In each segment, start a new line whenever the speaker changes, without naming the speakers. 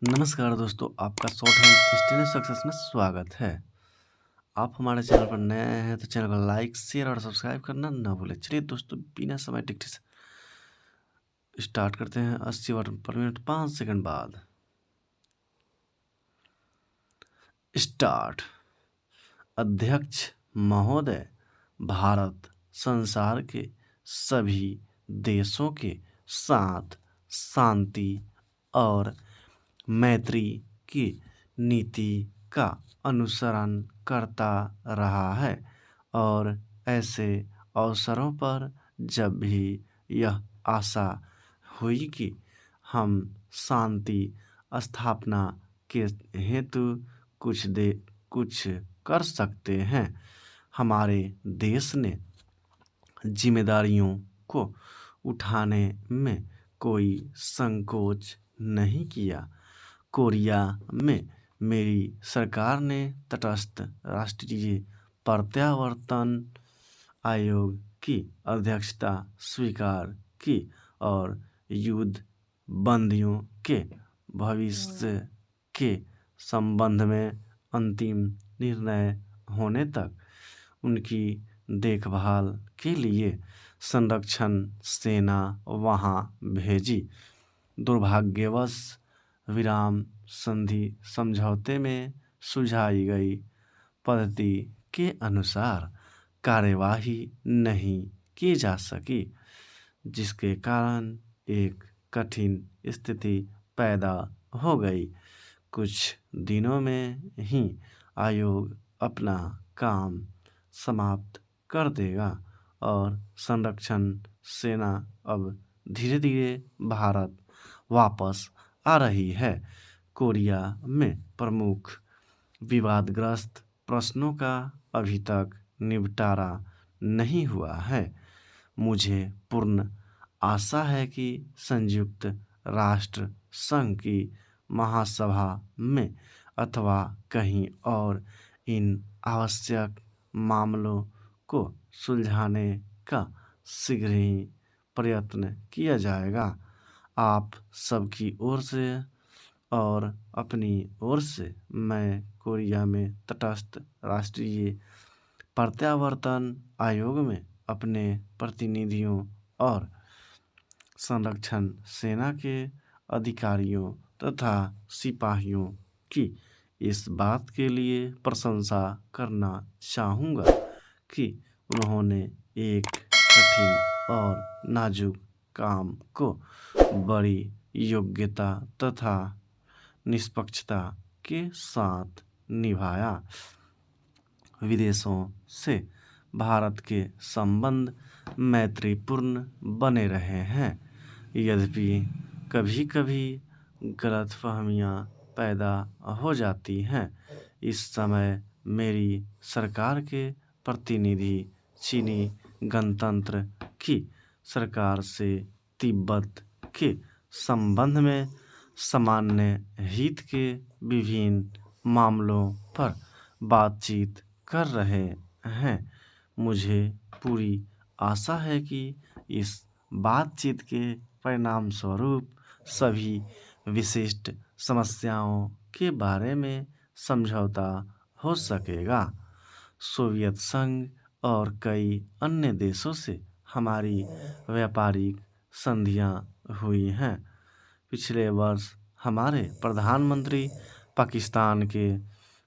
नमस्कार दोस्तों, आपका शॉर्ट हैंड स्टेन सक्सेस में स्वागत है। आप हमारे चैनल पर नए आए हैं तो चैनल को लाइक, शेयर और सब्सक्राइब करना ना भूलें। चलिए दोस्तों, बिना समय टिकटे से स्टार्ट करते हैं। 80 वर्ड पर मिनट 5 सेकंड बाद स्टार्ट। अध्यक्ष महोदय, भारत संसार के सभी देशों के साथ शांति और मैत्री की नीति का अनुसरण करता रहा है और ऐसे अवसरों पर जब भी यह आशा हुई कि हम शांति स्थापना के हेतु कुछ कर सकते हैं, हमारे देश ने जिम्मेदारियों को उठाने में कोई संकोच नहीं किया। कोरिया में मेरी सरकार ने तटस्थ राष्ट्रीय प्रत्यावर्तन आयोग की अध्यक्षता स्वीकार की और युद्ध बंदियों के भविष्य के संबंध में अंतिम निर्णय होने तक उनकी देखभाल के लिए संरक्षण सेना वहां भेजी। दुर्भाग्यवश विराम संधि समझौते में सुझाई गई पद्धति के अनुसार कार्यवाही नहीं की जा सकी, जिसके कारण एक कठिन स्थिति पैदा हो गई। कुछ दिनों में ही आयोग अपना काम समाप्त कर देगा और संरक्षण सेना अब धीरे धीरे भारत वापस आ रही है। कोरिया में प्रमुख विवादग्रस्त प्रश्नों का अभी तक निपटारा नहीं हुआ है। मुझे पूर्ण आशा है कि संयुक्त राष्ट्र संघ की महासभा में अथवा कहीं और इन आवश्यक मामलों को सुलझाने का शीघ्र ही प्रयत्न किया जाएगा। आप सबकी ओर से और अपनी ओर से मैं कोरिया में तटस्थ राष्ट्रीय प्रत्यावर्तन आयोग में अपने प्रतिनिधियों और संरक्षण सेना के अधिकारियों तथा सिपाहियों की इस बात के लिए प्रशंसा करना चाहूँगा कि उन्होंने एक कठिन और नाजुक काम को बड़ी योग्यता तथा निष्पक्षता के साथ निभाया। विदेशों से भारत के संबंध मैत्रीपूर्ण बने रहे हैं, यद्यपि कभी कभी गलतफहमियां पैदा हो जाती हैं। इस समय मेरी सरकार के प्रतिनिधि चीनी गणतंत्र की सरकार से तिब्बत के संबंध में सामान्य हित के विभिन्न मामलों पर बातचीत कर रहे हैं। मुझे पूरी आशा है कि इस बातचीत के परिणाम स्वरूप सभी विशिष्ट समस्याओं के बारे में समझौता हो सकेगा। सोवियत संघ और कई अन्य देशों से हमारी व्यापारिक संधियां हुई हैं। पिछले वर्ष हमारे प्रधानमंत्री पाकिस्तान के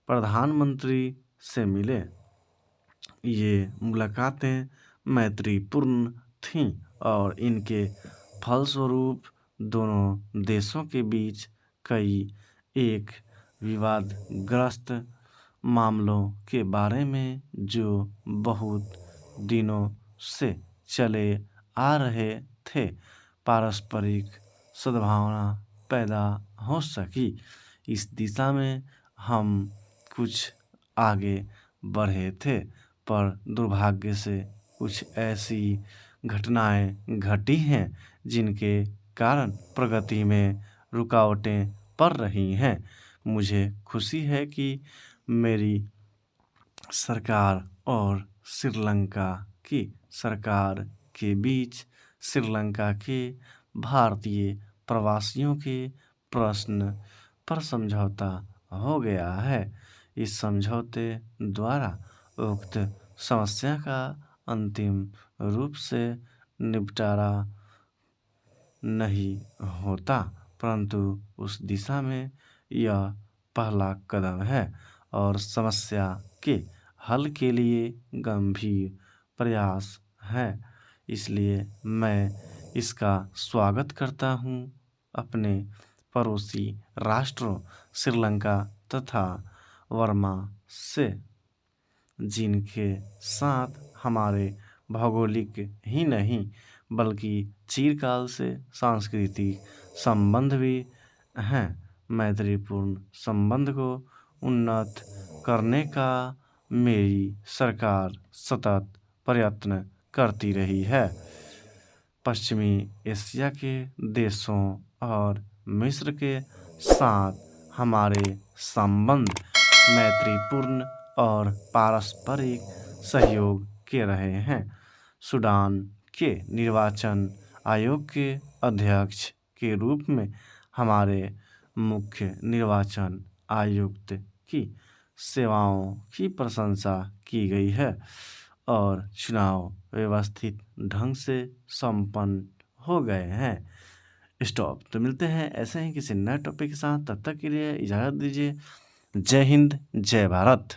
प्रधानमंत्री से मिले। ये मुलाकातें मैत्रीपूर्ण थीं और इनके फलस्वरूप दोनों देशों के बीच कई एक विवादग्रस्त मामलों के बारे में जो बहुत दिनों से चले आ रहे थे, पारस्परिक सद्भावना पैदा हो सकी। इस दिशा में हम कुछ आगे बढ़े थे, पर दुर्भाग्य से कुछ ऐसी घटनाएं घटी हैं जिनके कारण प्रगति में रुकावटें पड़ रही हैं। मुझे खुशी है कि मेरी सरकार और श्रीलंका की सरकार के बीच श्रीलंका के भारतीय प्रवासियों के प्रश्न पर समझौता हो गया है। इस समझौते द्वारा उक्त समस्या का अंतिम रूप से निपटारा नहीं होता, परंतु उस दिशा में यह पहला कदम है और समस्या के हल के लिए गंभीर प्रयास है। इसलिए मैं इसका स्वागत करता हूँ। अपने पड़ोसी राष्ट्रों श्रीलंका तथा वर्मा से, जिनके साथ हमारे भौगोलिक ही नहीं बल्कि चिरकाल से सांस्कृतिक संबंध भी हैं, मैत्रीपूर्ण संबंध को उन्नत करने का मेरी सरकार सतत प्रयत्न करती रही है। पश्चिमी एशिया के देशों और मिस्र के साथ हमारे संबंध मैत्रीपूर्ण और पारस्परिक सहयोग के रहे हैं। सूडान के निर्वाचन आयोग के अध्यक्ष के रूप में हमारे मुख्य निर्वाचन आयुक्त की सेवाओं की प्रशंसा की गई है और चुनाव व्यवस्थित ढंग से संपन्न हो गए हैं। स्टॉप। तो मिलते हैं ऐसे ही किसी नए टॉपिक के साथ, तब तक के लिए इजाज़त दीजिए। जय हिंद, जय भारत।